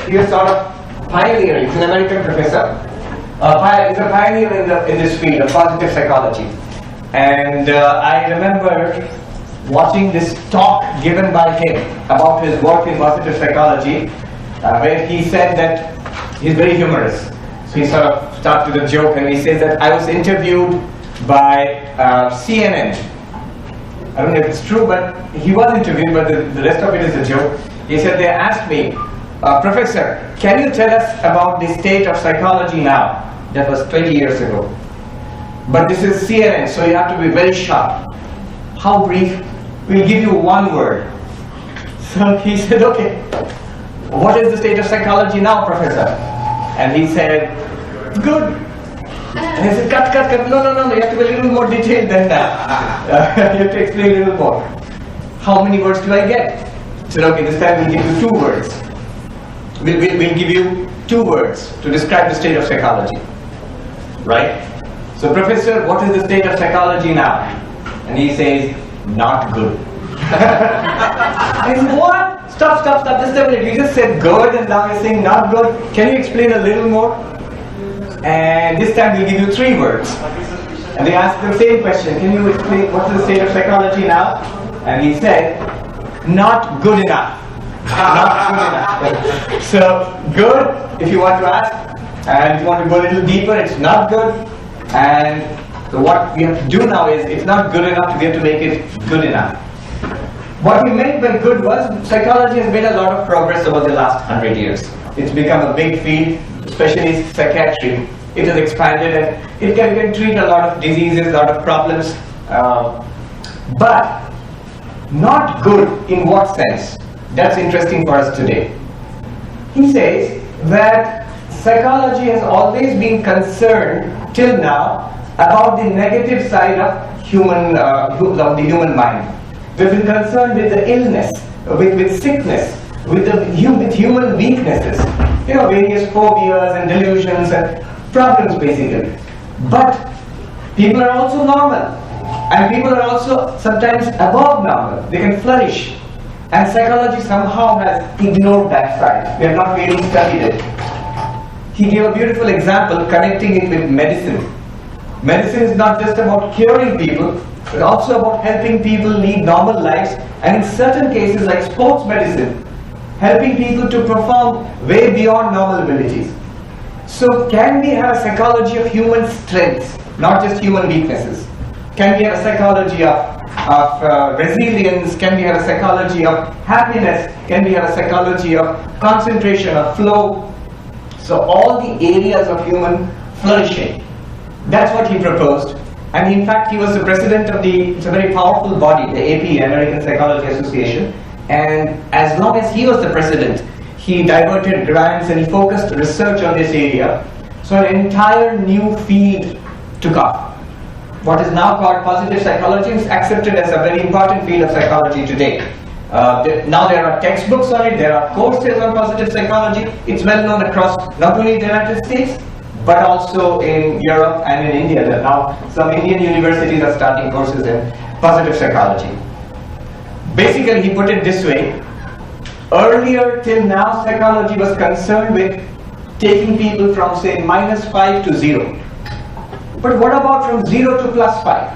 He was sort of pioneering. He's an American professor. He's a pioneer in this field of positive psychology. And I remember watching this talk given by him about his work in positive psychology, where he said that he's very humorous. So he sort of starts with a joke, and he says that I was interviewed by CNN. I don't know if it's true, but he was interviewed, but the rest of it is a joke. He said they asked me, Professor, can you tell us about the state of psychology now? That was 20 years ago. But this is CNN, so you have to be very sharp. How brief? We'll give you one word. So he said, okay, what is the state of psychology now, Professor? And he said, good. And he said, cut. No, you have to be a little more detailed than that. You have to explain a little more. How many words do I get? He said, okay, this time we'll give you 2 words. We'll give you 2 words to describe the state of psychology. Right? So, Professor, what is the state of psychology now? And he says, not good. I said, what? Stop, just a minute. You just said good and now you're saying not good. Can you explain a little more? And this time we'll give you 3 words. And they asked the same question. Can you explain what is the state of psychology now? And he said, not good enough. Not good enough. So, good, if you want to ask, and if you want to go a little deeper, it's not good. And so what we have to do now is, it's not good enough, we have to make it good enough. What we meant by good was, psychology has made a lot of progress over the last 100 years. It's become a big field, especially psychiatry. It has expanded and it can treat a lot of diseases, a lot of problems. But not good in what sense? That's interesting for us today. He says that psychology has always been concerned till now about the negative side of the human mind. We've been concerned with the illness, with sickness, with human weaknesses, various phobias and delusions and problems basically. But people are also normal, and people are also sometimes above normal. They can flourish. And psychology somehow has ignored that side. We have not really studied it. He gave a beautiful example connecting it with medicine. Medicine is not just about curing people, but also about helping people lead normal lives, and in certain cases like sports medicine, helping people to perform way beyond normal abilities. So can we have a psychology of human strengths, not just human weaknesses? Can we have a psychology of resilience? Can we have a psychology of happiness? Can we have a psychology of concentration, of flow? So all the areas of human flourishing. That's what he proposed. And in fact, he was the president of it's a very powerful body, the AP, American Psychology Association. And as long as he was the president, he diverted grants and he focused research on this area. So an entire new field took off. What is now called positive psychology is accepted as a very important field of psychology today. Now there are textbooks on it, there are courses on positive psychology. It's well known across not only the United States, but also in Europe and in India. Now some Indian universities are starting courses in positive psychology. Basically, he put it this way. Earlier till now, psychology was concerned with taking people from say -5 to 0. But what about from 0 to +5?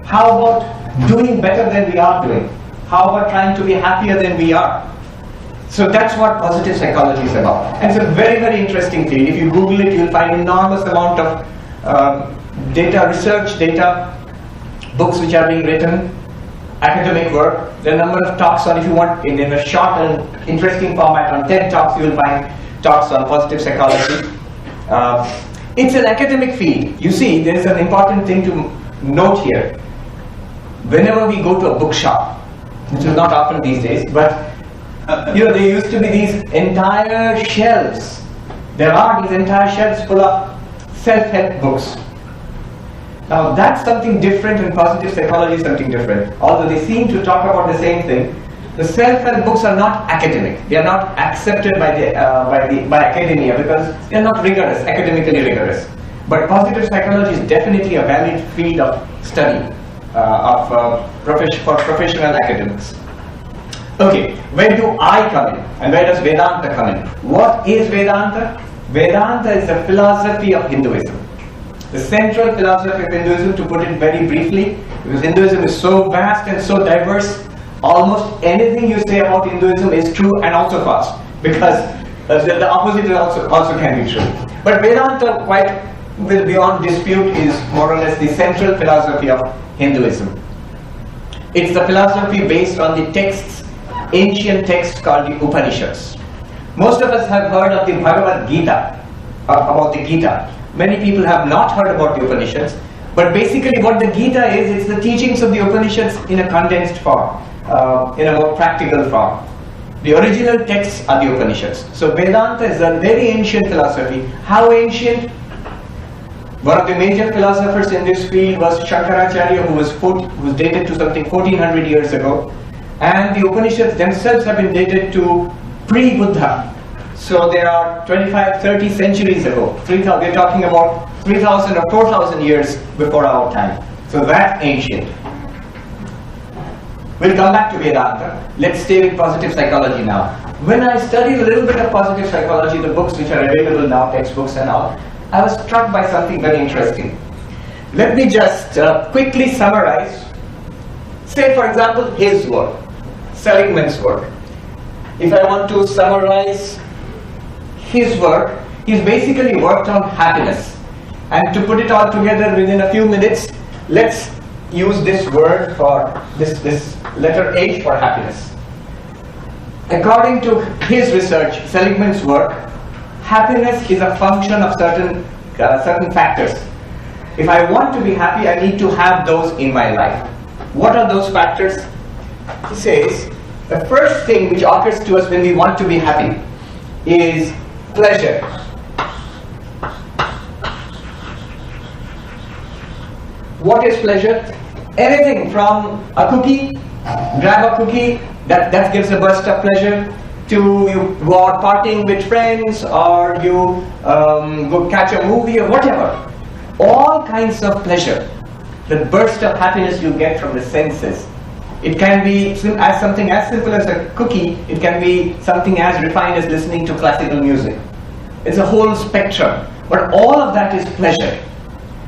How about doing better than we are doing? How about trying to be happier than we are? So that's what positive psychology is about. And it's a very, very interesting field. If you Google it, you'll find enormous amount of data, research data, books which are being written, academic work. There are a number of talks on, if you want, in a short and interesting format on TED Talks, you will find talks on positive psychology. It's an academic field. You see, there is an important thing to note here. Whenever we go to a bookshop, which is not often these days, but there used to be these entire shelves. There are these entire shelves full of self-help books. Now that's something different, and positive psychology is something different. Although they seem to talk about the same thing, the self-help books are not academic. They are not accepted by academia because they are not rigorous, academically rigorous. But positive psychology is definitely a valid field of study for professional academics. Okay, where do I come in? And where does Vedanta come in? What is Vedanta? Vedanta is the philosophy of Hinduism. The central philosophy of Hinduism, to put it very briefly, because Hinduism is so vast and so diverse, almost anything you say about Hinduism is true and also false, because the opposite also can be true. But Vedanta, quite beyond dispute, is more or less the central philosophy of Hinduism. It's the philosophy based on the texts, ancient texts called the Upanishads. Most of us have heard of the Bhagavad Gita, about the Gita. Many people have not heard about the Upanishads, but basically what the Gita is, it's the teachings of the Upanishads in a condensed form, in a more practical form. The original texts are the Upanishads. So Vedanta is a very ancient philosophy. How ancient? One of the major philosophers in this field was Shankaracharya, who was dated to something 1400 years ago. And the Upanishads themselves have been dated to pre-Buddha. So they are 25, 30 centuries ago. We're talking about 3000 or 4000 years before our time. So that's ancient. We'll come back to Vedanta. Let's stay with positive psychology now. When I studied a little bit of positive psychology, the books which are available now, textbooks and all, I was struck by something very interesting. Let me just quickly summarize. Say, for example, his work, Seligman's work. If I want to summarize his work, he's basically worked on happiness. And to put it all together within a few minutes, let's use this word for this letter H for happiness. According to his research, Seligman's work, happiness is a function of certain factors. If I want to be happy, I need to have those in my life. What are those factors? He says, the first thing which occurs to us when we want to be happy is pleasure. What is pleasure? Anything from a cookie, grab a cookie, that gives a burst of pleasure, to you go out partying with friends, or you go catch a movie or whatever. All kinds of pleasure. The burst of happiness you get from the senses. It can be something as simple as a cookie. It can be something as refined as listening to classical music. It's a whole spectrum. But all of that is pleasure.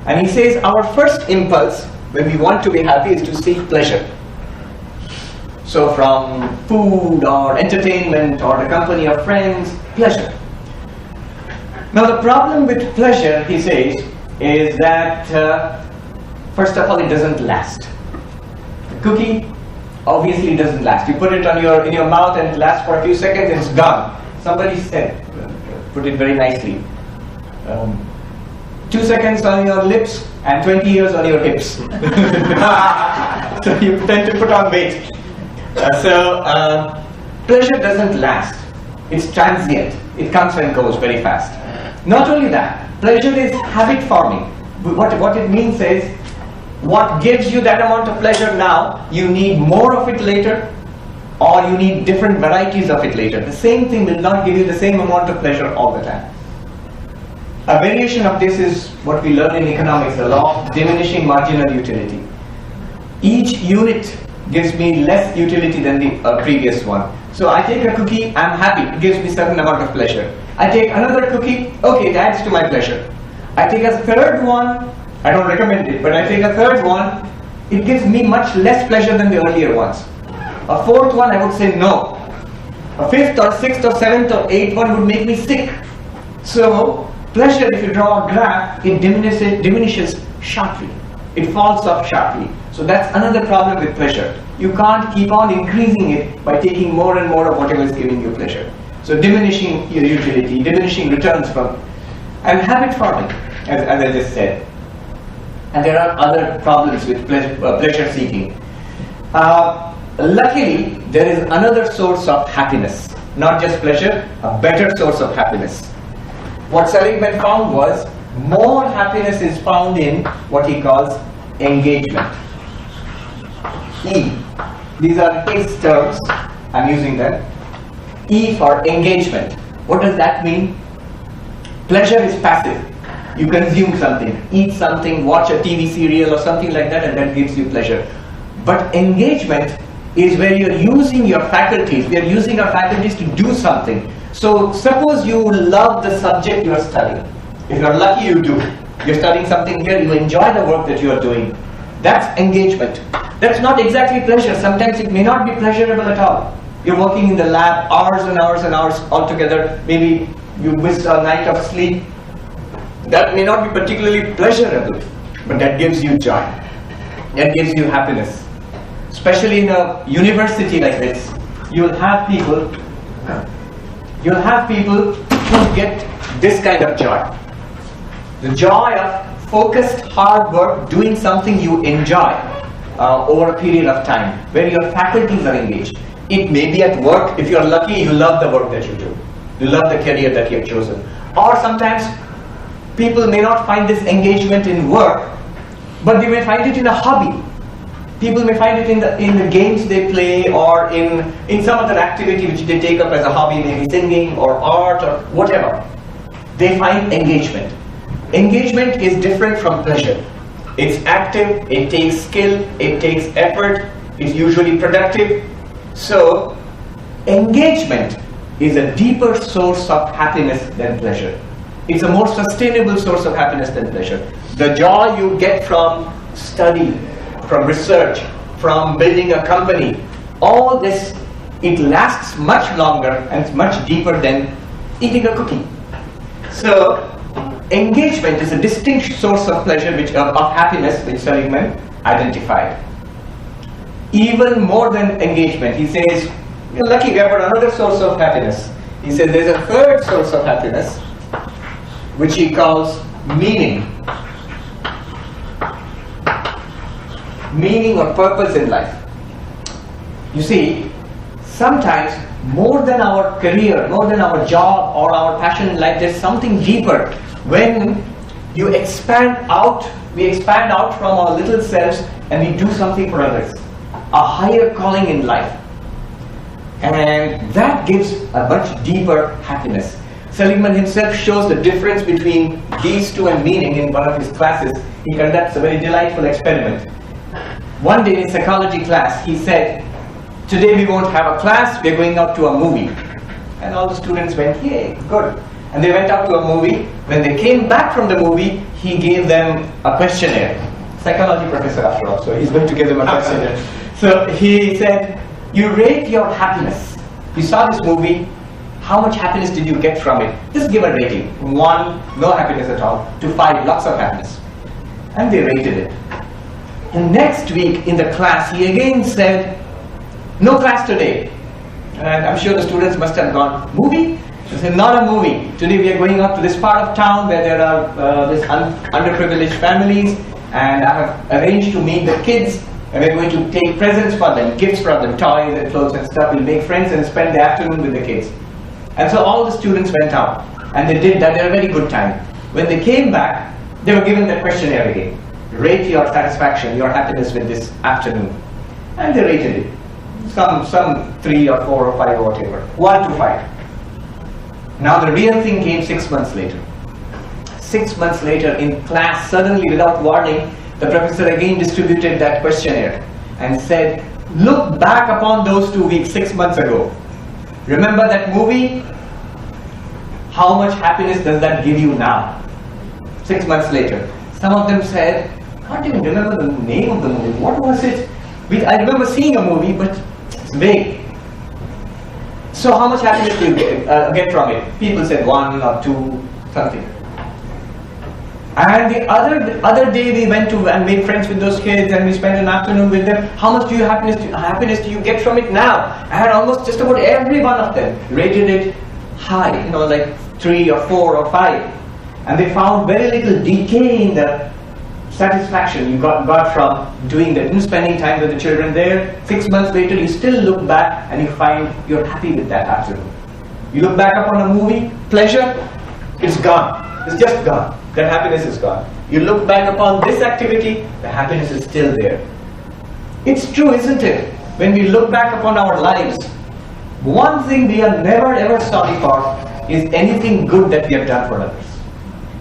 And he says our first impulse when we want to be happy is to seek pleasure. So from food or entertainment or the company of friends, pleasure. Now the problem with pleasure, he says, is that first of all, it doesn't last. The cookie obviously doesn't last. You put it in your mouth and it lasts for a few seconds and it's gone. Somebody said, put it very nicely, 2 seconds on your lips and 20 years on your hips. So you tend to put on weight. Pleasure doesn't last. It's transient. It comes and goes very fast. Not only that, pleasure is habit forming. What it means is, what gives you that amount of pleasure now, you need more of it later, or you need different varieties of it later. The same thing will not give you the same amount of pleasure all the time. A variation of this is what we learn in economics, the law of diminishing marginal utility. Each unit gives me less utility than the previous one. So I take a cookie, I'm happy, it gives me a certain amount of pleasure. I take another cookie, okay, it adds to my pleasure. I take a third one, I don't recommend it, but I take a third one, it gives me much less pleasure than the earlier ones. A fourth one, I would say no. A fifth or sixth or seventh or eighth one would make me sick. So pleasure, if you draw a graph, it diminishes sharply. It falls off sharply. So that's another problem with pleasure. You can't keep on increasing it by taking more and more of whatever is giving you pleasure. So diminishing your utility, diminishing returns from, and habit forming, as I just said. And there are other problems with pleasure seeking. Luckily, there is another source of happiness. Not just pleasure, a better source of happiness. What Seligman found was, more happiness is found in what he calls engagement. E. These are his terms, I'm using them. E for engagement. What does that mean? Pleasure is passive. You consume something, eat something, watch a TV serial or something like that, and that gives you pleasure. But engagement is where you're using your faculties. We are using our faculties to do something. So suppose you love the subject you are studying. If you're lucky, you do. You're studying something here, you enjoy the work that you are doing. That's engagement. That's not exactly pleasure. Sometimes it may not be pleasurable at all. You're working in the lab hours and hours and hours altogether. Maybe you miss a night of sleep. That may not be particularly pleasurable, but that gives you joy. That gives you happiness. Especially in a university like this, you'll have people who get this kind of joy. The joy of focused hard work, doing something you enjoy over a period of time, where your faculties are engaged. It may be at work. If you're lucky, you love the work that you do. You love the career that you have chosen. Or sometimes people may not find this engagement in work, but they may find it in a hobby. People may find it in the games they play, or in some other activity which they take up as a hobby, maybe singing or art or whatever. They find engagement. Engagement is different from pleasure. It's active, it takes skill, it takes effort, it's usually productive. So, engagement is a deeper source of happiness than pleasure. It's a more sustainable source of happiness than pleasure. The joy you get from study, from research, from building a company, all this, it lasts much longer and much deeper than eating a cookie. So, engagement is a distinct source of pleasure, of happiness, which Seligman identified. Even more than engagement, he says, you're lucky we have got another source of happiness. He says there's a third source of happiness, which he calls meaning. Meaning or purpose in life. You see, sometimes more than our career, more than our job or our passion in life, there's something deeper. When you expand out, we expand out from our little selves and we do something for others. A higher calling in life. And that gives a much deeper happiness. Seligman himself shows the difference between these two and meaning in one of his classes. He conducts a very delightful experiment. One day in psychology class, he said, today we won't have a class, we're going out to a movie. And all the students went, yay, good. And they went out to a movie. When they came back from the movie, he gave them a questionnaire. Psychology professor after all, so he's going to give them a questionnaire. So he said, you rate your happiness. You saw this movie, how much happiness did you get from it? Just give a rating. 1, no happiness at all, to 5, lots of happiness. And they rated it. And next week in the class, he again said, no class today. And I'm sure the students must have gone, movie? He said, not a movie. Today we are going up to this part of town where there are this underprivileged families, and I have arranged to meet the kids, and we're going to take presents for them, gifts for them, toys and clothes and stuff. We'll make friends and spend the afternoon with the kids. And so all the students went out, and they did that. They had a very good time. When they came back, they were given that questionnaire again. Rate your satisfaction, your happiness with this afternoon. And they rated it. Some 3 or 4 or 5 or whatever. 1 to 5. Now the real thing came 6 months later. 6 months later in class, suddenly without warning, the professor again distributed that questionnaire and said, look back upon those 2 weeks 6 months ago. Remember that movie? How much happiness does that give you now? 6 months later. Some of them said, I can't even remember the name of the movie. What was it? I remember seeing a movie, but it's vague. So how much happiness do you get from it? People said 1 or 2, something. And the other day we went to and made friends with those kids and we spent an afternoon with them. How much happiness do you get from it now? And almost just about every one of them rated it high, like 3 or 4 or 5. And they found very little decay in the satisfaction you got from doing that, spending time with the children there. 6 months later, you still look back and you find you're happy with that afternoon. You look back upon a movie, pleasure, it's gone. It's just gone. That happiness is gone. You look back upon this activity, the happiness is still there. It's true, isn't it? When we look back upon our lives, one thing we are never ever sorry for is anything good that we have done for others.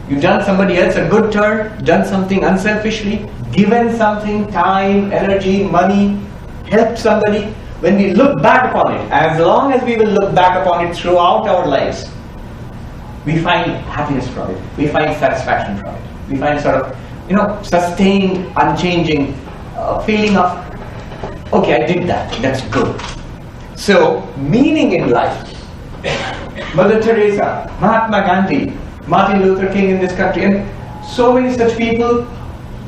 You've done somebody else a good turn, done something unselfishly, given something, time, energy, money, helped somebody. when we look back upon it, as long as we will look back upon it throughout our lives, we find happiness from it, we find satisfaction from it, we find sort of, sustained, unchanging feeling of, okay, I did that, that's good. So, meaning in life, Mother Teresa, Mahatma Gandhi, Martin Luther King in this country, and so many such people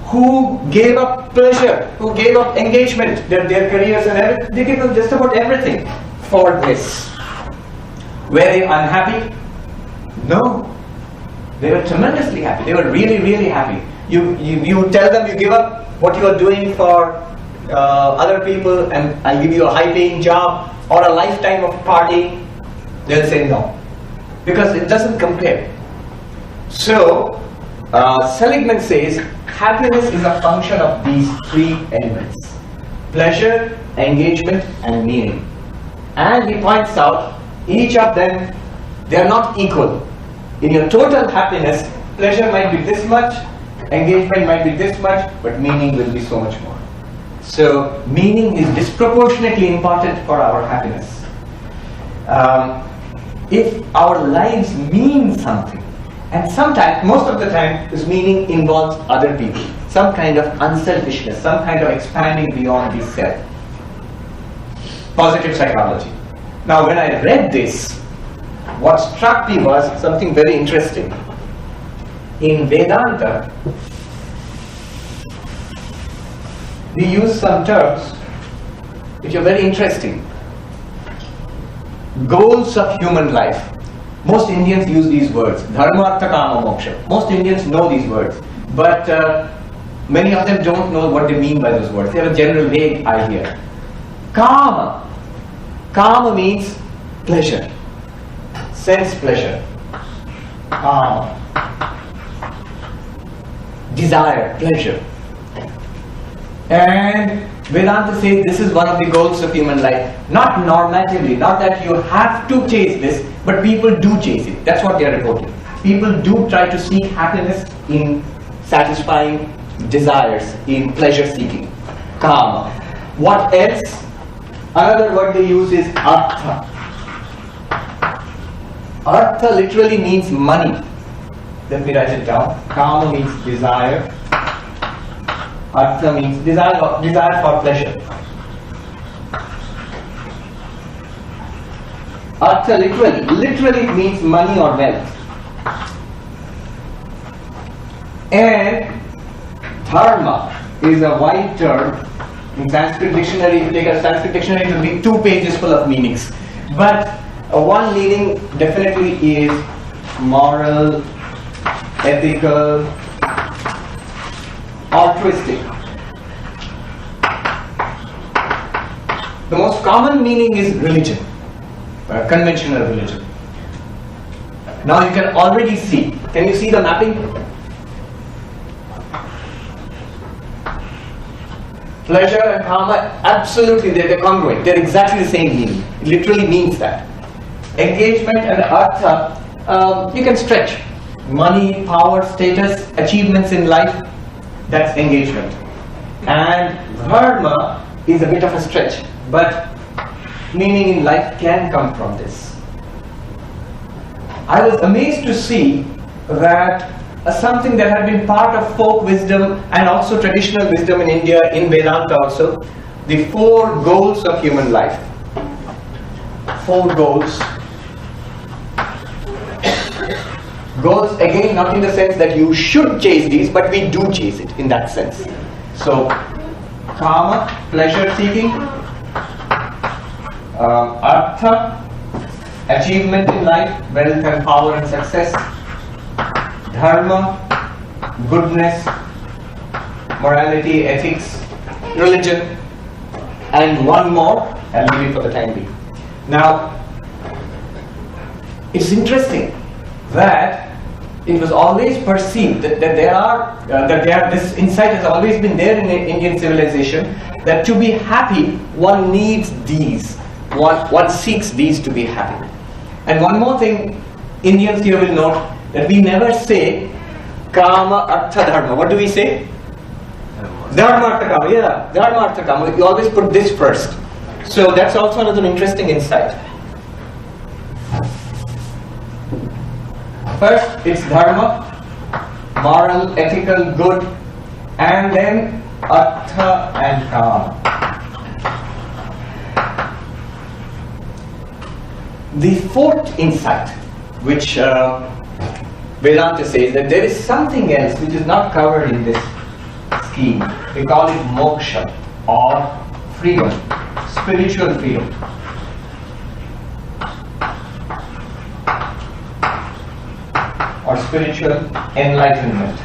who gave up pleasure, who gave up engagement, their careers and everything, they gave up just about everything for this. Were they unhappy? No. They were tremendously happy. They were really, really happy. You tell them you give up what you are doing for other people and I'll give you a high-paying job or a lifetime of partying, they'll say no. Because it doesn't compare. So, Seligman says, happiness is a function of these three elements: pleasure, engagement, and meaning. And he points out, each of them, they are not equal. In your total happiness, pleasure might be this much, engagement might be this much, but meaning will be so much more. So, meaning is disproportionately important for our happiness. If our lives mean something, and sometimes, most of the time, this meaning involves other people, some kind of unselfishness, some kind of expanding beyond the self. Positive psychology. Now, when I read this, what struck me was something very interesting. In Vedanta, we use some terms which are very interesting. Goals of human life. Most Indians use these words. Dharma, Artha, Kama, Moksha. Most Indians know these words. But many of them don't know what they mean by those words. They have a general vague idea. Kama. Kama means pleasure. Sense pleasure. Kama. Desire, pleasure. And Vedanta says this is one of the goals of human life. Not normatively, not that you have to chase this, but people do chase it. That's what they are reporting. People do try to seek happiness in satisfying desires, in pleasure seeking. Kama. What else? Another word they use is artha. Artha literally means money. Let me write it down. Kama means desire. Artha means desire for pleasure. Artha literally means money or wealth. And dharma is a wide term. In Sanskrit dictionary, if you take a Sanskrit dictionary, it will be 2 pages full of meanings. But one meaning definitely is moral, ethical, altruistic. The most common meaning is religion, conventional religion. Now you can already see. Can you see the mapping? Pleasure and karma, absolutely, they're congruent. They're exactly the same meaning. It literally means that. Engagement and artha, you can stretch. Money, power, status, achievements in life, that's engagement. And dharma is a bit of a stretch, but meaning in life can come from this. I was amazed to see that something that had been part of folk wisdom and also traditional wisdom in India, in Vedanta also, the 4 goals of human life. 4 goals. Goals, again, not in the sense that you should chase these, but we do chase it in that sense. So, kama, pleasure seeking, artha, achievement in life, wealth and power and success, dharma, goodness, morality, ethics, religion, and one more, I'll leave it for the time being. Now, it's interesting that it was always perceived that this insight has always been there in Indian civilization, that to be happy, one needs these. One seeks these to be happy. And one more thing, Indians here will note, that we never say kama, artha, dharma. What do we say? Dharma, artha, kama. Yeah, dharma, artha, kama. You always put this first. So that's also another interesting insight. First, it's dharma, moral, ethical, good, and then artha and kama. The fourth insight, which Vedanta says that there is something else which is not covered in this scheme. We call it moksha or freedom, spiritual freedom. Or spiritual enlightenment.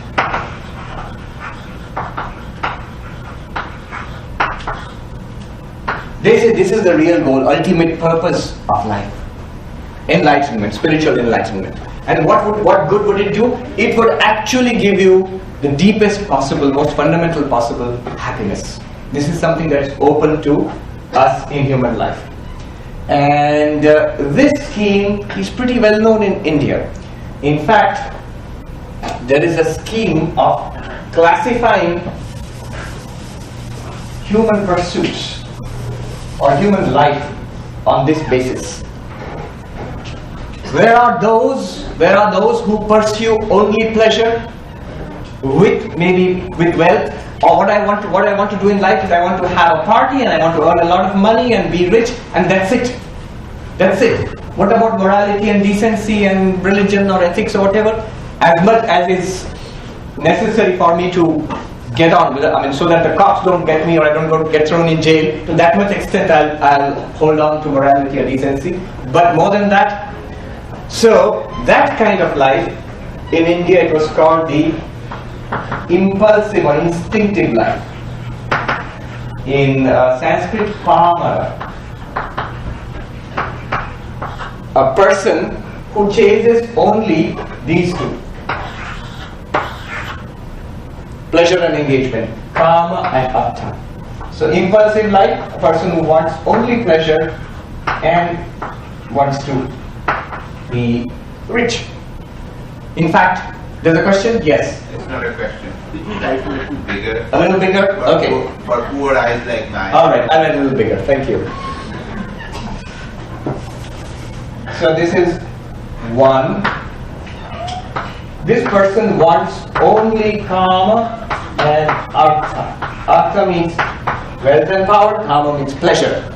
They say this is the real goal, ultimate purpose of life. Enlightenment, spiritual enlightenment. And what good would it do? It would actually give you the deepest possible, most fundamental possible happiness. This is something that is open to us in human life. And this scheme is pretty well known in India. In fact, there is a scheme of classifying human pursuits or human life on this basis. There are those who pursue only pleasure with wealth, or what I want to do in life is I want to have a party and I want to earn a lot of money and be rich, and that's it. That's it. What about morality and decency and religion or ethics or whatever? As much as is necessary for me to get on with it, so that the cops don't get me or I don't get thrown in jail, to that much extent I'll hold on to morality or decency. But more than that, so that kind of life, in India it was called the impulsive or instinctive life. In Sanskrit, pamara. A person who chases only these two, pleasure and engagement, kama and artha. So impulsive life, a person who wants only pleasure and wants to be rich. In fact, there's a question? Yes. It's not a question. Did you type a little bigger? A little bigger? Okay. For poor eyes like mine. Alright, I'll add a little bigger. Thank you. So this is one. This person wants only kama and artha. Artha means wealth and power, kama means pleasure.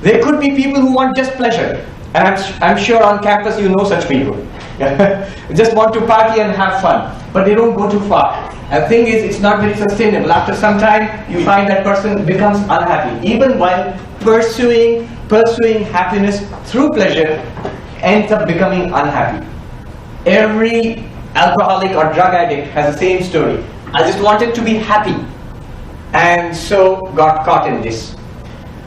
There could be people who want just pleasure. And I'm sure on campus you know such people. Just want to party and have fun. But they don't go too far. And the thing is, it's not very sustainable. After some time, you find that person becomes unhappy. Even while pursuing happiness through pleasure, ends up becoming unhappy. Every alcoholic or drug addict has the same story. I just wanted to be happy, and so got caught in this.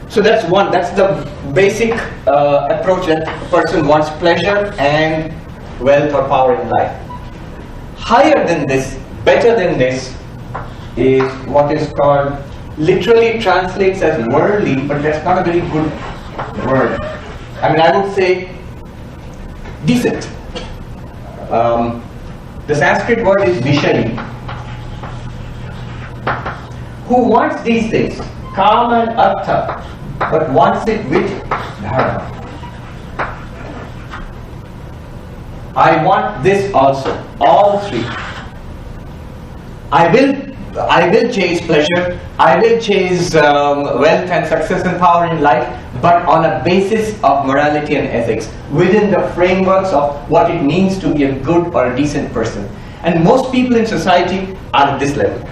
So that's one. That's the basic approach, that a person wants pleasure and wealth or power in life. Higher than this, better than this, is what is called, literally translates as worldly, but that's not a very good word. I would say decent. The Sanskrit word is vishayi. Who wants these things, kama and artha, but wants it with dharma. I want this also, all three. I will chase pleasure, I will chase wealth and success and power in life, but on a basis of morality and ethics, within the frameworks of what it means to be a good or a decent person. And most people in society are at this level.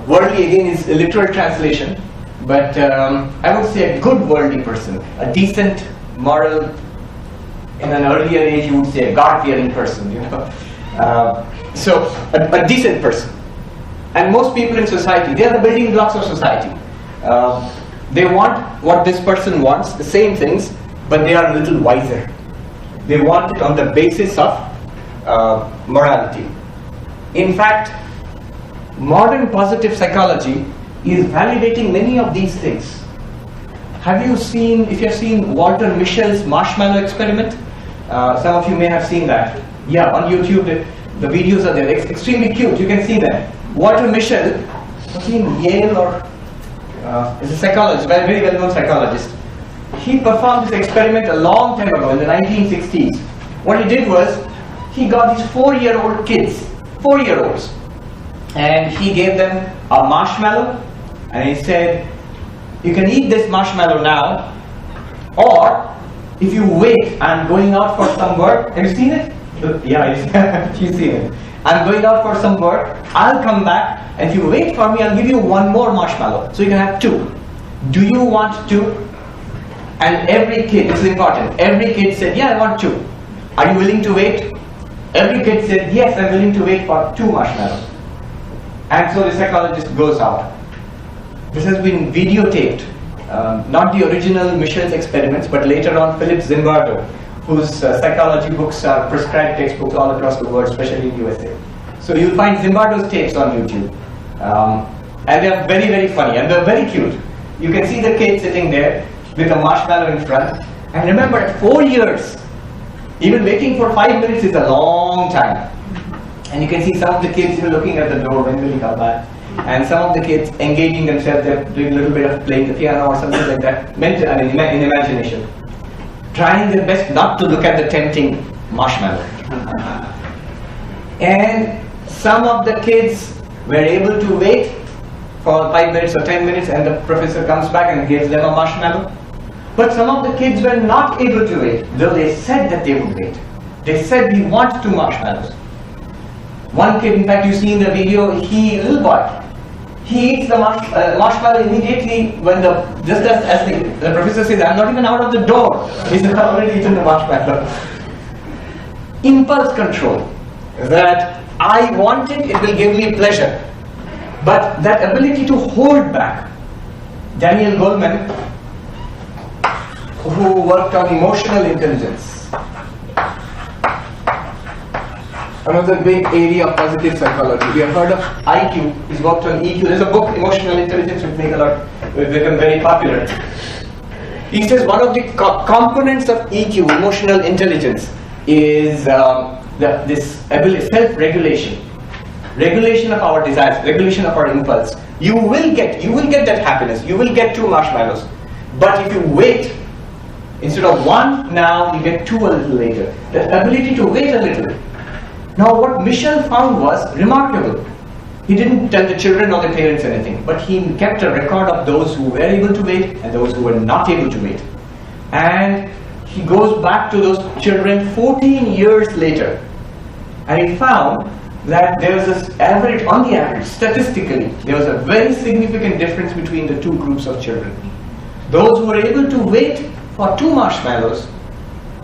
Worldly again is a literal translation, but I would say a good worldly person, a decent, moral, in an earlier age you would say a God-fearing person, so a decent person. And most people in society, they are the building blocks of society. They want what this person wants, the same things, but they are a little wiser. They want it on the basis of morality. In fact, modern positive psychology is validating many of these things. If you have seen Walter Mischel's marshmallow experiment, some of you may have seen that. Yeah, on YouTube the videos are there. It's extremely cute. You can see them. Walter Mischel, was he in Yale or is a psychologist, very well-known psychologist. He performed this experiment a long time ago in the 1960s. What he did was, he got these 4-year-old kids, 4-year-olds, and he gave them a marshmallow, and he said, you can eat this marshmallow now, or if you wait, I'm going out for some work. Have you seen it? Yeah, you've seen it. I'm going out for some work, I'll come back, and if you wait for me, I'll give you one more marshmallow. So you can have 2. Do you want 2? And every kid, this is important, every kid said, yeah, I want 2. Are you willing to wait? Every kid said, yes, I'm willing to wait for 2 marshmallows. And so the psychologist goes out. This has been videotaped, not the original Michel's experiments, but later on Philip Zimbardo, whose psychology books are prescribed textbooks all across the world, especially in USA. So you'll find Zimbardo's tapes on YouTube. And they are very funny, and they're very cute. You can see the kid sitting there with a marshmallow in front. And remember, at 4 years, even waiting for 5 minutes is a long time. And you can see some of the kids looking at the door, when will he come back? And some of the kids engaging themselves, they're doing a little bit of playing the piano or something like that, in imagination. Trying their best not to look at the tempting marshmallow. And some of the kids were able to wait for 5 minutes or 10 minutes, and the professor comes back and gives them a marshmallow. But some of the kids were not able to wait, though they said that they would wait. They said, we want 2 marshmallows. One kid, in fact, you see in the video, little boy, he eats the marshmallow immediately when just as the professor says, I'm not even out of the door, he's already eaten the marshmallow. Impulse control, that I want it, it will give me pleasure. But that ability to hold back. Daniel Goleman, who worked on emotional intelligence, another big area of positive psychology. We have heard of IQ, he's worked on EQ. There's a book, Emotional Intelligence, which become very popular. He says one of the components of EQ, emotional intelligence, is this ability, self-regulation. Regulation of our desires, regulation of our impulse. You will get that happiness, you will get 2 marshmallows. But if you wait, instead of 1 now, you get 2 a little later. The ability to wait a little. Now what Michel found was remarkable. He didn't tell the children or the parents anything, but he kept a record of those who were able to wait and those who were not able to wait. And he goes back to those children 14 years later, and he found that there was this average, on the average, statistically, there was a very significant difference between the 2 groups of children. Those who were able to wait for 2 marshmallows,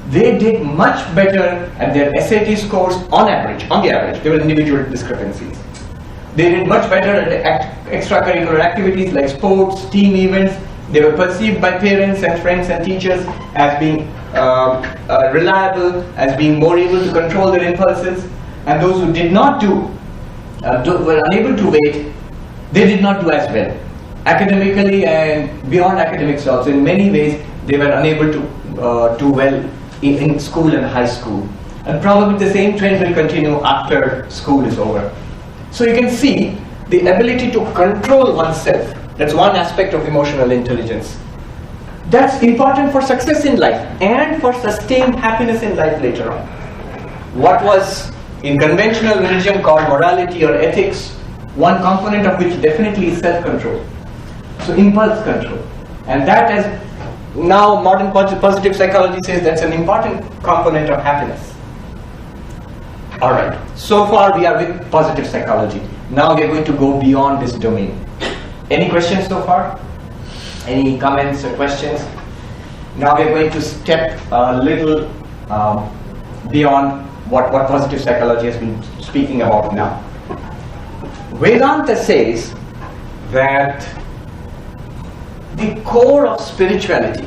they did much better at their SAT scores on the average. There were individual discrepancies. They did much better at extracurricular activities like sports, team events. They were perceived by parents and friends and teachers as being reliable, as being more able to control their impulses. And those who did not were unable to wait, they did not do as well. Academically and beyond academics also, in many ways, they were unable to do well in school and high school. And probably the same trend will continue after school is over. So you can see the ability to control oneself. That's one aspect of emotional intelligence. That's important for success in life and for sustained happiness in life later on. What was in conventional religion called morality or ethics, one component of which definitely is self-control. So impulse control. And that has now modern positive psychology says that's an important component of happiness. Alright, so far we are with positive psychology. Now we are going to go beyond this domain. Any questions so far? Any comments or questions? Now we are going to step a little beyond what positive psychology has been speaking about now. Vedanta says that the core of spirituality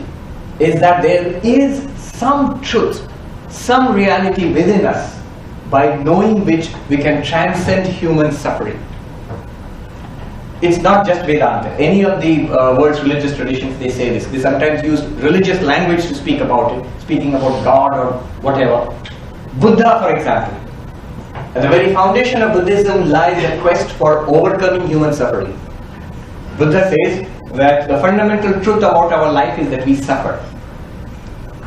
is that there is some truth, some reality within us by knowing which we can transcend human suffering. It's not just Vedanta. Any of the world's religious traditions, they say this. They sometimes use religious language to speak about it, speaking about God or whatever. Buddha, for example. At the very foundation of Buddhism lies a quest for overcoming human suffering. Buddha says, that the fundamental truth about our life is that we suffer.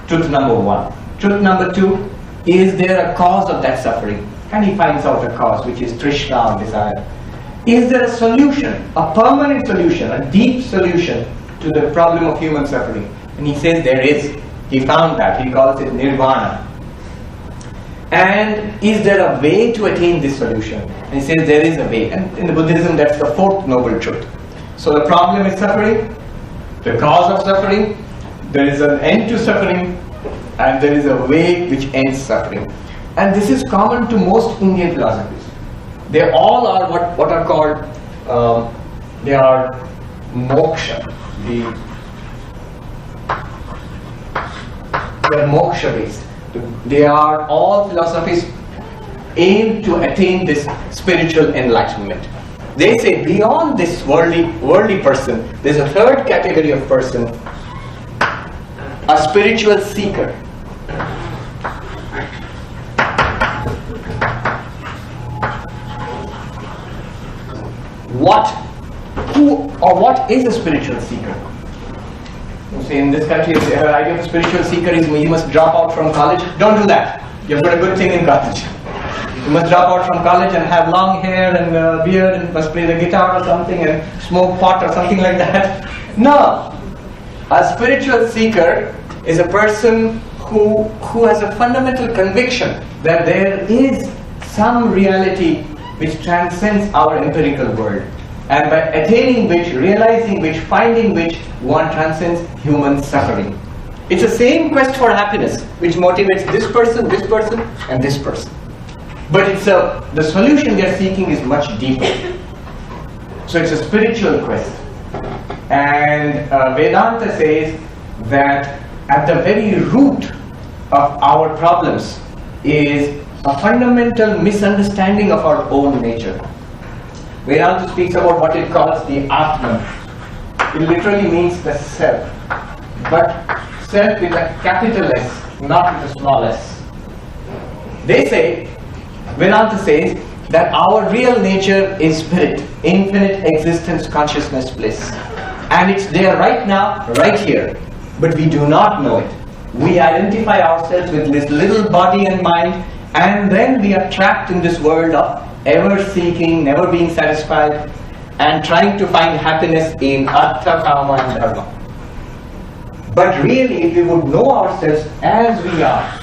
Truth number one. Truth number two, is there a cause of that suffering? And he finds out a cause, which is Trishna, or desire. Is there a solution, a permanent solution, a deep solution to the problem of human suffering? And he says there is. He found that. He calls it nirvana. And is there a way to attain this solution? And he says there is a way. And in the Buddhism, that's the fourth noble truth. So the problem is suffering, the cause of suffering, there is an end to suffering, and there is a way which ends suffering. And this is common to most Indian philosophies. They all are what are called, they are moksha. They are moksha based. They are all philosophies aim to attain this spiritual enlightenment. They say beyond this worldly person, there's a third category of person, a spiritual seeker. What is a spiritual seeker? You see, in this country, the idea of a spiritual seeker is you must drop out from college. Don't do that. You've got a good thing in college. You must drop out from college and have long hair and beard and must play the guitar or something and smoke pot or something like that. No. A spiritual seeker is a person who has a fundamental conviction that there is some reality which transcends our empirical world. And by attaining which, realizing which, finding which, one transcends human suffering. It's the same quest for happiness which motivates this person, and this person. But the solution they are seeking is much deeper. So it's a spiritual quest. And Vedanta says that at the very root of our problems is a fundamental misunderstanding of our own nature. Vedanta speaks about what it calls the Atman. It literally means the self. But self with a capital S, not with a small s. They say, Vedanta says, that our real nature is spirit, infinite existence, consciousness, bliss. And it's there right now, right here. But we do not know it. We identify ourselves with this little body and mind, and then we are trapped in this world of ever seeking, never being satisfied, and trying to find happiness in artha, kama, and dharma. But really, if we would know ourselves as we are,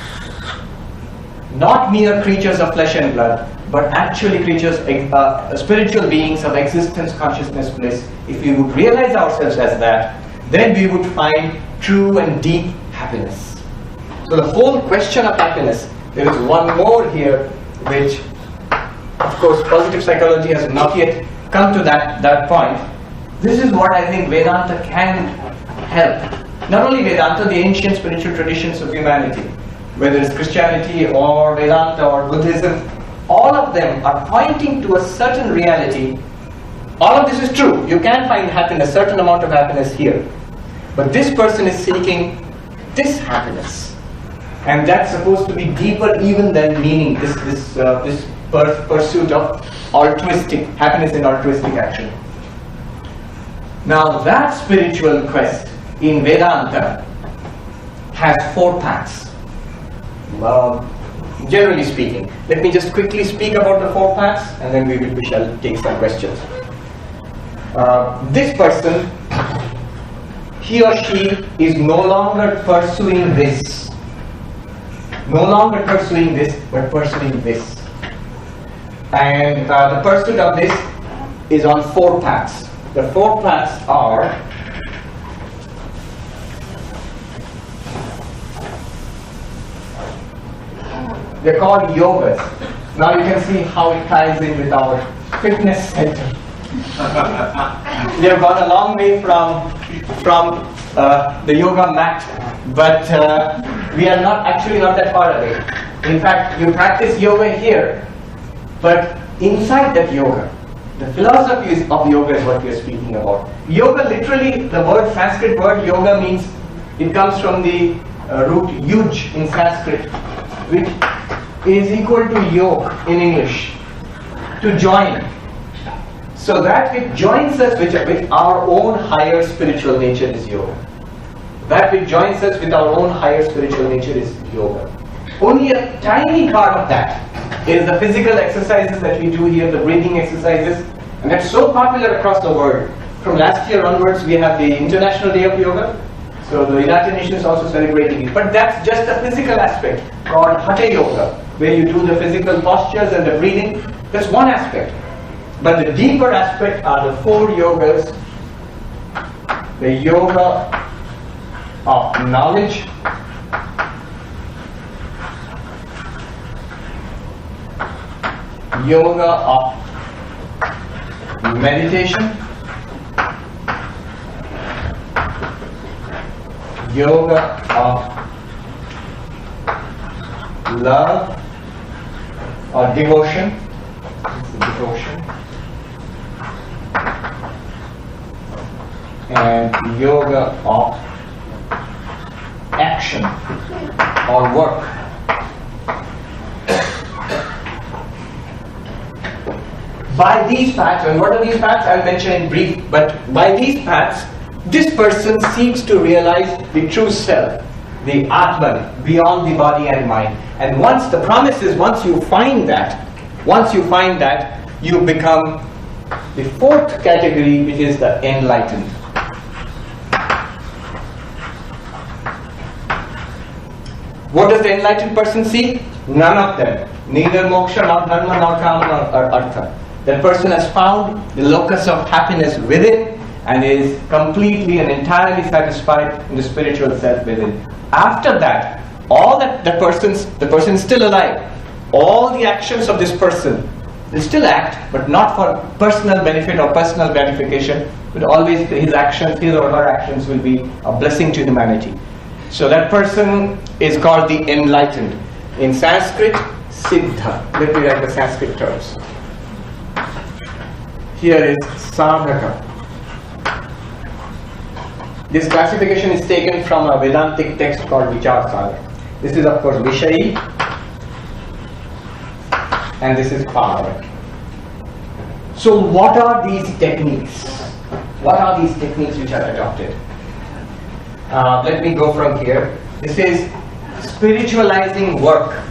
not mere creatures of flesh and blood, but actually creatures, spiritual beings of existence, consciousness, bliss, if we would realize ourselves as that, then we would find true and deep happiness. So the whole question of happiness, there is one more here which, of course, positive psychology has not yet come to that point. This is what I think Vedanta can help. Not only Vedanta, the ancient spiritual traditions of humanity, whether it's Christianity or Vedanta or Buddhism, all of them are pointing to a certain reality. All of this is true. You can find happiness, certain amount of happiness here. But this person is seeking this happiness. And that's supposed to be deeper even than meaning, this pursuit of altruistic, happiness in altruistic action. Now that spiritual quest in Vedanta has 4 paths. Generally speaking, let me just quickly speak about the 4 paths and then we shall take some questions. This person, he or she is no longer pursuing this. No longer pursuing this, but pursuing this. And the pursuit of this is on 4 paths. The 4 paths are they're called yogas. Now you can see how it ties in with our fitness center. We have gone a long way from the yoga mat, but we are not that far away. In fact, you practice yoga here, but inside that yoga, the philosophy of yoga is what we are speaking about. Yoga, literally, the Sanskrit word yoga means, it comes from the root yuj in Sanskrit, which is equal to yoke in English, to join. So that which joins us with our own higher spiritual nature is yoga. That which joins us with our own higher spiritual nature is yoga. Only a tiny part of that is the physical exercises that we do here, the breathing exercises, and that's so popular across the world. From last year onwards, we have the International Day of Yoga. So the United Nations also celebrating it. But that's just the physical aspect called Hatha Yoga, where you do the physical postures and the breathing. That's one aspect. But the deeper aspect are the 4 yogas. The yoga of knowledge, yoga of meditation, yoga of love or devotion, and yoga of action or work. By these paths, and what are these paths? I'll mention in brief, but by these paths, this person seeks to realize the true self, the Atman, beyond the body and mind. And once the promise is, once you find that, you become the 4th category, which is the enlightened. What does the enlightened person see? None of them. Neither moksha, nor dharma, nor kama, nor artha. That person has found the locus of happiness within and is completely and entirely satisfied in the spiritual self within. After that, all that the person is still alive. All the actions of this person will still act, but not for personal benefit or personal gratification, but always his or her actions will be a blessing to humanity. So that person is called the enlightened. In Sanskrit, Siddha. Let me write the Sanskrit terms. Here is Sadhaka. This classification is taken from a Vedantic text called Vichar Sagar. This is of course Vishayi, and this is Pamara. So what are these techniques? What are these techniques which are adopted? Let me go from here. This is spiritualizing work.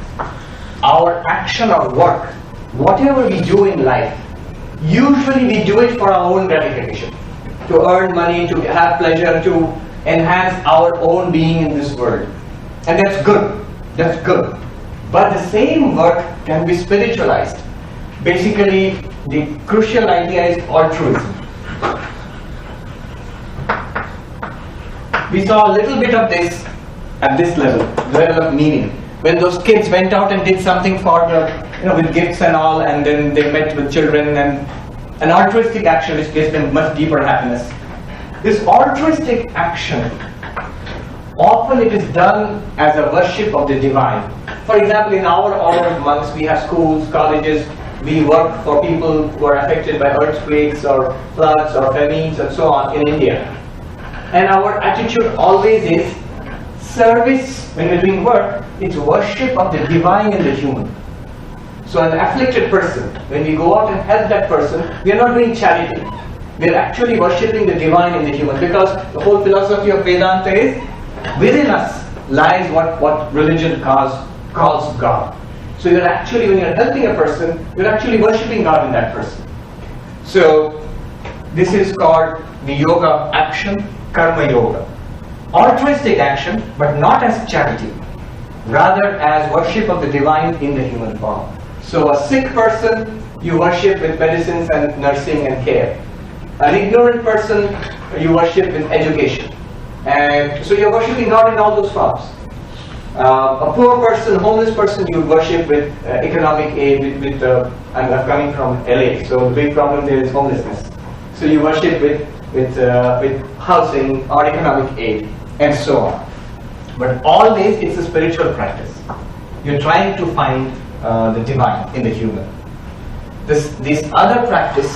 Our action or work, whatever we do in life, usually we do it for our own gratification, to earn money, to have pleasure, to enhance our own being in this world. And that's good. That's good. But the same work can be spiritualized. Basically, the crucial idea is altruism. We saw a little bit of this at this level of meaning. When those kids went out and did something for with gifts and all, and then they met with children, and an altruistic action which gives them much deeper happiness. This altruistic action, often it is done as a worship of the divine. For example, in our order of monks, we have schools, colleges, we work for people who are affected by earthquakes or floods or famines and so on in India. And our attitude always is service. When we're doing work, it's worship of the divine in the human. So an afflicted person, when we go out and help that person, we are not doing charity. We are actually worshipping the divine in the human, because the whole philosophy of Vedanta is within us lies what religion calls God. So you're actually, when you're helping a person, you're actually worshipping God in that person. So this is called the yoga of action, karma yoga. Altruistic action, but not as charity, rather as worship of the divine in the human form. So a sick person, you worship with medicines and nursing and care. An ignorant person, you worship with education. And so you're worshipping God in all those forms. A poor person, homeless person, you worship with economic aid. I'm coming from LA, so the big problem there is homelessness. So you worship with housing or economic aid, and so on. But always it's a spiritual practice. You're trying to find the divine in the human. This other practice,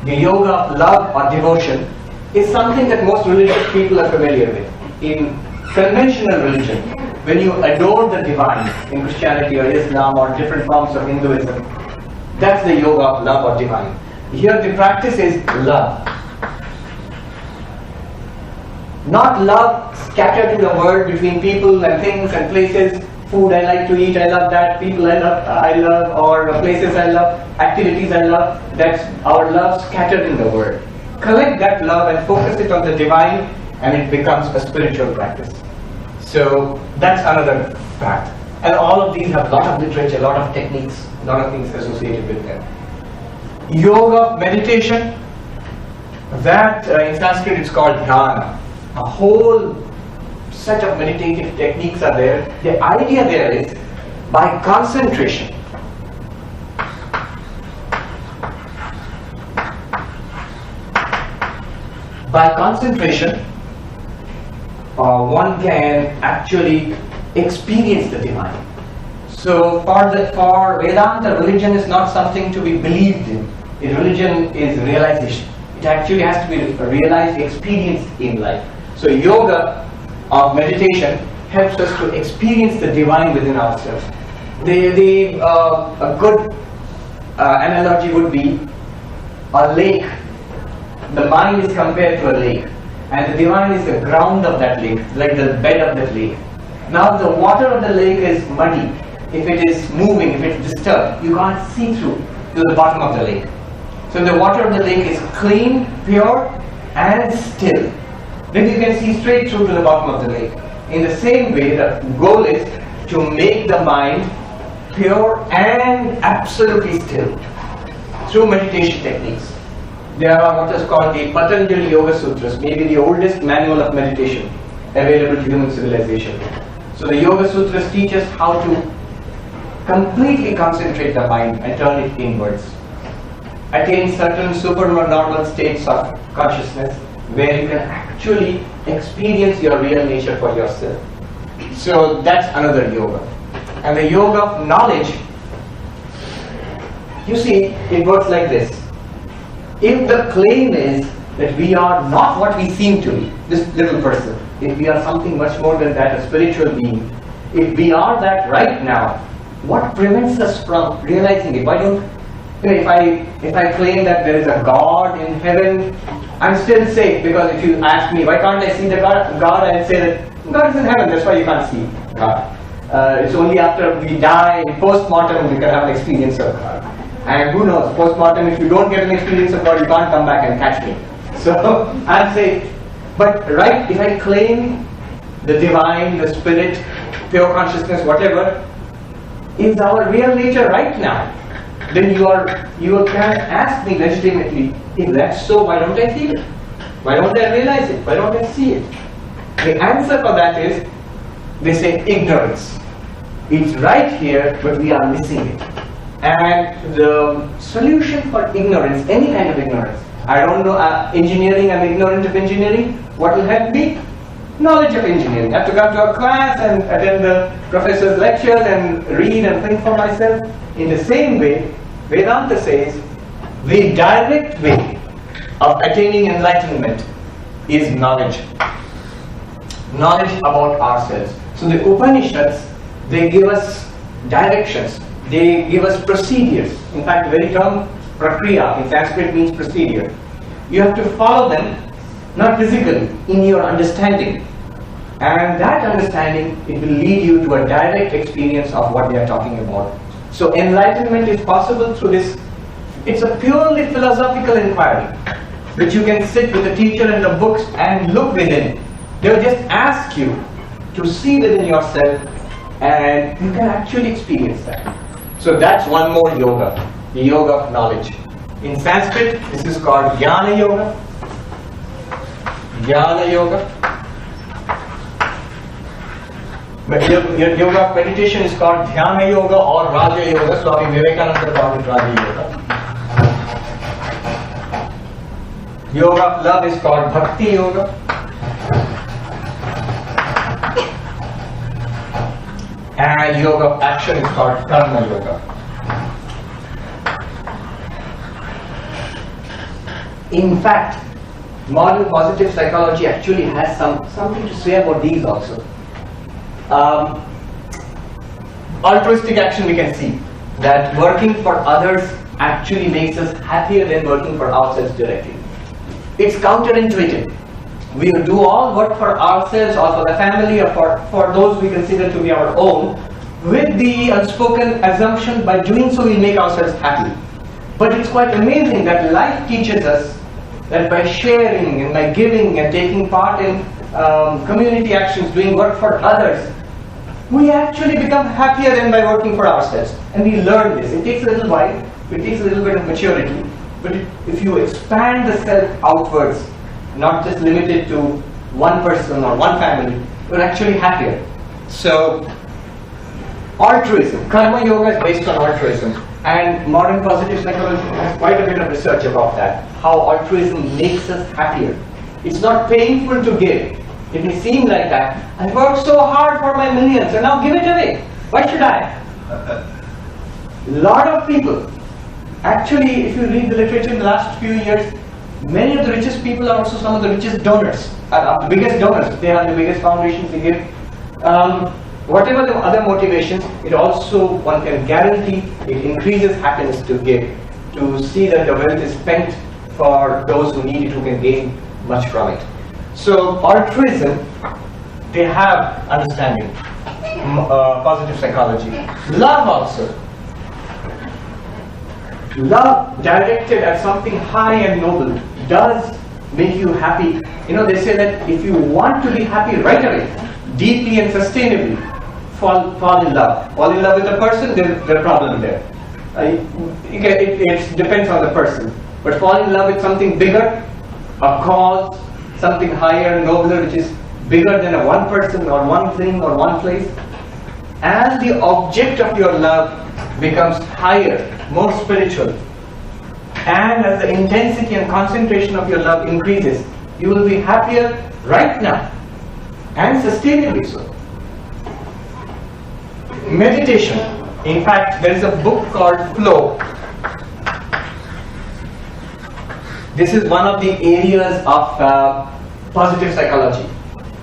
the yoga of love or devotion, is something that most religious people are familiar with. In conventional religion, when you adore the divine in Christianity or Islam or different forms of Hinduism, that's the yoga of love or divine. Here the practice is love. Not love scattered in the world between people and things and places. Food I like to eat, I love that. People I love, or places I love, activities I love. That's our love scattered in the world. Collect that love and focus it on the divine, and it becomes a spiritual practice. So that's another fact. And all of these have a lot of literature, a lot of techniques, a lot of things associated with them. Yoga, meditation, that in Sanskrit it's called dhyana. A whole set of meditative techniques are there. The idea there is, by concentration, one can actually experience the divine. So for Vedanta, religion is not something to be believed in. Religion is realization. It actually has to be realized, experienced in life. So yoga of meditation helps us to experience the divine within ourselves. A good analogy would be a lake. The mind is compared to a lake, and the divine is the ground of that lake, like the bed of that lake. Now the water of the lake is muddy. If it is moving, if it is disturbed, you can't see through to the bottom of the lake. So the water of the lake is clean, pure, and still. Then you can see straight through to the bottom of the lake. In the same way, the goal is to make the mind pure and absolutely still through meditation techniques. There are what is called the Patanjali Yoga Sutras, maybe the oldest manual of meditation available to human civilization. So the Yoga Sutras teach us how to completely concentrate the mind and turn it inwards. Attain certain supernormal states of consciousness where you can actually experience your real nature for yourself. So that's another yoga. And the yoga of knowledge, you see, it works like this. If the claim is that we are not what we seem to be, this little person, if we are something much more than that, a spiritual being, if we are that right now, what prevents us from realizing it? Why don't, if I claim that there is a God in heaven, I'm still safe, because if you ask me, why can't I see the God, I'll say that God is in heaven, that's why you can't see God. It's only after we die, post-mortem, we can have an experience of God. And who knows, post-mortem, if you don't get an experience of God, you can't come back and catch me. So, I'm safe. But right, if I claim the divine, the spirit, pure consciousness, whatever, is our real nature right now, then you can ask me legitimately, if that's so, why don't I feel it? Why don't I realize it? Why don't I see it? The answer for that is, they say ignorance. It's right here, but we are missing it. And the solution for ignorance, any kind of ignorance, I don't know engineering, I'm ignorant of engineering, what will help me? Knowledge of engineering. I have to come to a class and attend the professor's lectures and read and think for myself. In the same way, Vedanta says the direct way of attaining enlightenment is knowledge. Knowledge about ourselves. So the Upanishads, they give us directions. They give us procedures. In fact, the very term prakriya in Sanskrit means procedure. You have to follow them, not physically, in your understanding. And that understanding, it will lead you to a direct experience of what they are talking about. So enlightenment is possible through this. It's a purely philosophical inquiry, which you can sit with the teacher and the books and look within. They will just ask you to see within yourself, and you can actually experience that. So that's one more yoga, the yoga of knowledge. In Sanskrit, this is called Jnana Yoga. Jnana Yoga. But your yoga of meditation is called Dhyana Yoga or Raja Yoga. Swami Vivekananda called it Raja Yoga. Yoga of love is called Bhakti Yoga. And yoga of action is called Karma Yoga. In fact, modern positive psychology actually has something to say about these also. Altruistic action, we can see that working for others actually makes us happier than working for ourselves directly. It's counterintuitive. We do all work for ourselves or for the family or for those we consider to be our own, with the unspoken assumption by doing so we make ourselves happy. But it's quite amazing that life teaches us that by sharing and by giving and taking part in community actions, doing work for others, we actually become happier than by working for ourselves. And we learn this. It takes a little while, it takes a little bit of maturity, but if you expand the self outwards, not just limited to one person or one family, you're actually happier. So, altruism, karma yoga is based on altruism, and modern positive psychology has quite a bit of research about that, how altruism makes us happier. It's not painful to give. It may seem like that. I worked so hard for my millions and now give it away. Why should I? A lot of people, actually, if you read the literature in the last few years, many of the richest people are also some of the richest donors, the biggest donors. They have the biggest foundations they give. Whatever the other motivations, it also, one can guarantee, it increases happiness to give, to see that the wealth is spent for those who need it, who can gain much from it. So altruism, they have understanding, positive psychology. Love also. Love directed at something high and noble does make you happy. You know, they say that if you want to be happy right away, deeply and sustainably, fall in love. Fall in love with a person, there's a problem there. It depends on the person. But fall in love with something bigger, a cause, something higher, nobler, which is bigger than a one person or one thing or one place. As the object of your love becomes higher, more spiritual, and as the intensity and concentration of your love increases, you will be happier right now and sustainably so. Meditation. In fact, there is a book called Flow. This is one of the areas of positive psychology.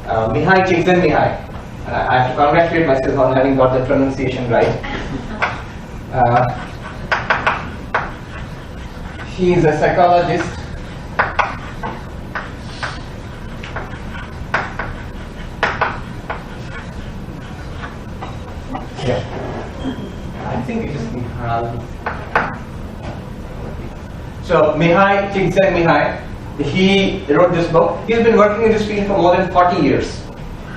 Mihai Csikszentmihalyi. I have to congratulate myself on having got the pronunciation right. He is a psychologist. Yeah. I think it is Mihai. So Mihai Csikszentmihalyi, he wrote this book. He's been working in this field for more than 40 years.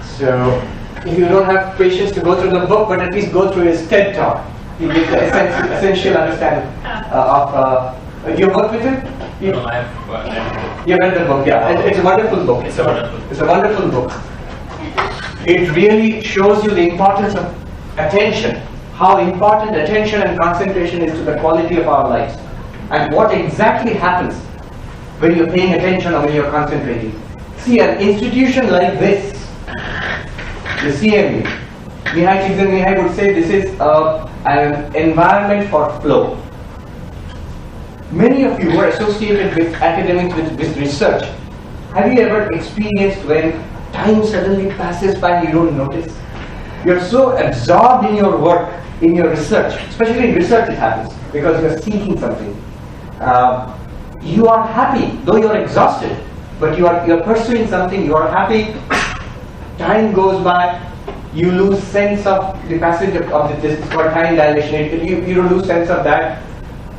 So if you don't have patience to go through the book, but at least go through his TED talk. He gives the essential understanding of. You worked with him? No, I have. You read the book, yeah. It's a wonderful book. It's a wonderful book. It really shows you the importance of attention, how important attention and concentration is to the quality of our lives, and what exactly happens when you're paying attention or when you're concentrating. See, an institution like this, the CMU, Mihai Csikszentmihalyi would say this is an environment for flow. Many of you who are associated with academics, with research, have you ever experienced when time suddenly passes by and you don't notice? You're so absorbed in your work, in your research, especially in research it happens, because you're seeking something. You are happy, though you're exhausted, but you're pursuing something, you are happy, time goes by, you lose sense of the passage of this is called time dilation, you lose sense of that.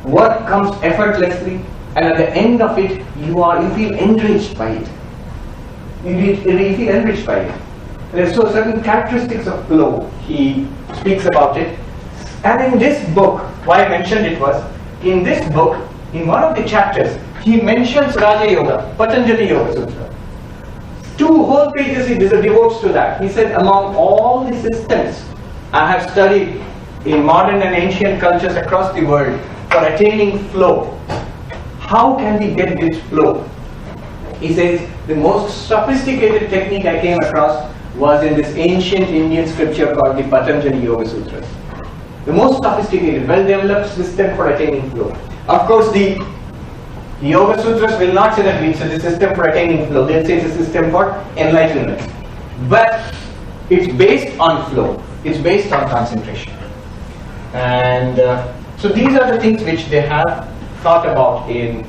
Work comes effortlessly, and at the end of it, you feel enriched by it. You feel enriched by it. There are so certain characteristics of flow. He speaks about it. And in this book, why I mentioned it was, in this book, in one of the chapters, he mentions Raja Yoga, Patanjali Yoga Sutra. 2 whole pages he devotes to that. He said, among all the systems I have studied in modern and ancient cultures across the world for attaining flow, how can we get this flow? He says, the most sophisticated technique I came across was in this ancient Indian scripture called the Patanjali Yoga Sutras. The most sophisticated, well-developed system for attaining flow. Of course, the Yoga Sutras will not say that it's a system for attaining flow. They'll say it's a system for enlightenment. But it's based on flow. It's based on concentration. And So these are the things which they have thought about in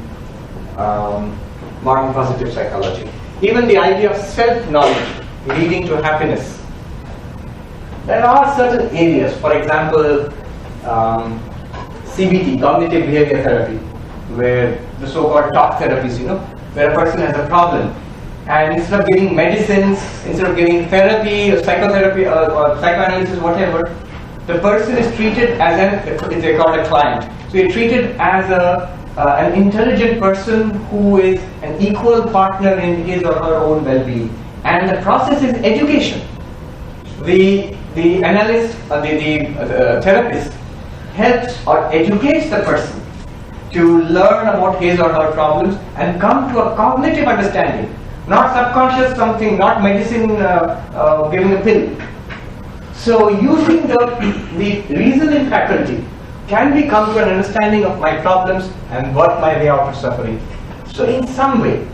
modern positive psychology. Even the idea of self-knowledge leading to happiness. There are certain areas, for example, CBT, cognitive behavior therapy, where the so-called talk therapies, where a person has a problem, and instead of giving medicines, instead of giving therapy or psychotherapy or psychoanalysis, whatever, the person is treated as they call a client. So you're treated as an intelligent person who is an equal partner in his or her own well-being. And the process is education. The analyst, the therapist helps or educates the person to learn about his or her problems and come to a cognitive understanding. Not subconscious something, not medicine giving a pill. So using the reasoning faculty can we come to an understanding of my problems and what my way out of suffering. So in some way,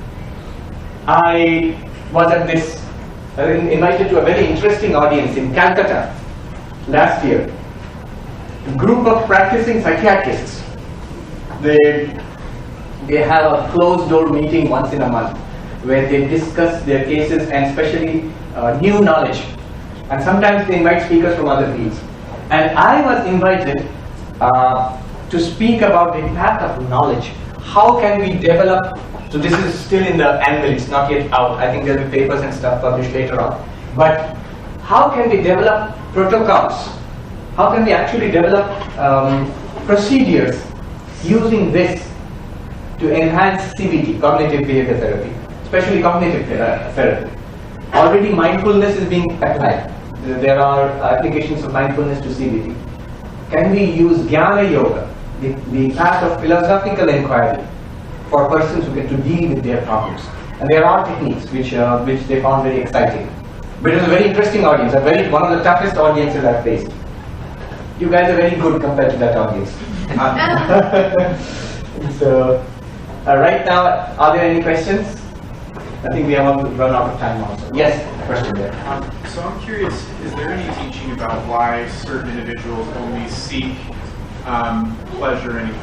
I was invited to a very interesting audience in Calcutta last year. A group of practicing psychiatrists. They have a closed door meeting once in a month where they discuss their cases and especially new knowledge. And sometimes they invite speakers from other fields. And I was invited to speak about the path of knowledge. How can we develop, so this is still in the annual, it's not yet out, I think there will be papers and stuff published later on. But how can we develop protocols? How can we actually develop procedures using this to enhance CBT, cognitive behavior therapy, especially cognitive therapy? Already mindfulness is being applied. There are applications of mindfulness to CBT. Can we use Jnana Yoga, the path of philosophical inquiry, for persons who get to deal with their problems? And there are techniques which they found very exciting. But it was a very interesting audience, one of the toughest audiences I've faced. You guys are very good compared to that audience. So, right now, are there any questions? I think we have run out of time also. Yes, question there. So I'm curious, is there any teaching about why certain individuals only seek pleasure and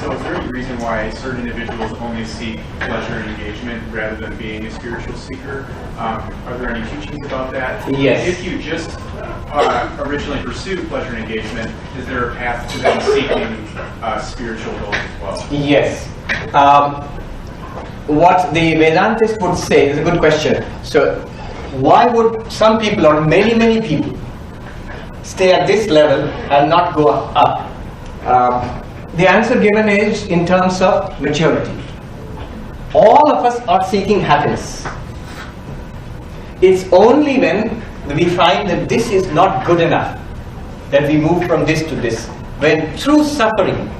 so is there any reason why certain individuals only seek pleasure and engagement rather than being a spiritual seeker? Are there any teachings about that? Yes. If you just originally pursued pleasure and engagement, is there a path to then seeking spiritual goals as well? Yes. What the Vedantists would say is a good question. So, why would some people or many people stay at this level and not go up? The answer given is in terms of maturity. All of us are seeking happiness. It's only when we find that this is not good enough that we move from this to this. When through suffering,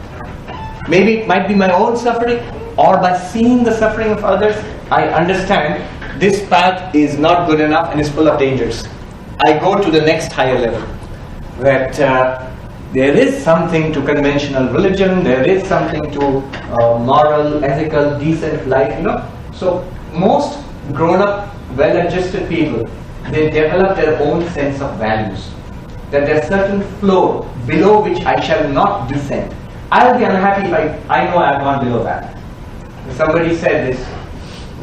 maybe it might be my own suffering, or by seeing the suffering of others, I understand this path is not good enough and is full of dangers. I go to the next higher level. That there is something to conventional religion, there is something to moral, ethical, decent life, So most grown-up, well-adjusted people, they develop their own sense of values. That there's certain floor below which I shall not descend. I'll be unhappy if I know I've gone below that. Somebody said this,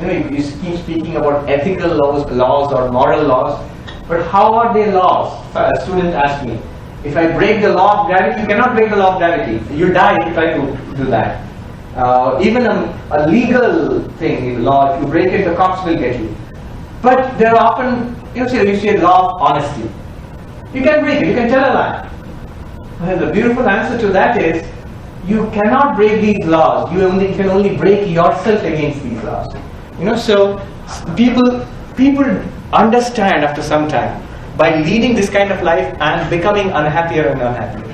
you keep speaking about ethical laws or moral laws, but how are they laws? A student asked me, if I break the law of gravity, you cannot break the law of gravity. You die if you try to do that. Even a legal thing in law, if you break it, the cops will get you. But there are often, you say law of honesty. You can break it, you can tell a lie. Well, the beautiful answer to that is, you cannot break these laws. You can only break yourself against these laws. So people understand after some time by leading this kind of life and becoming unhappier and unhappier.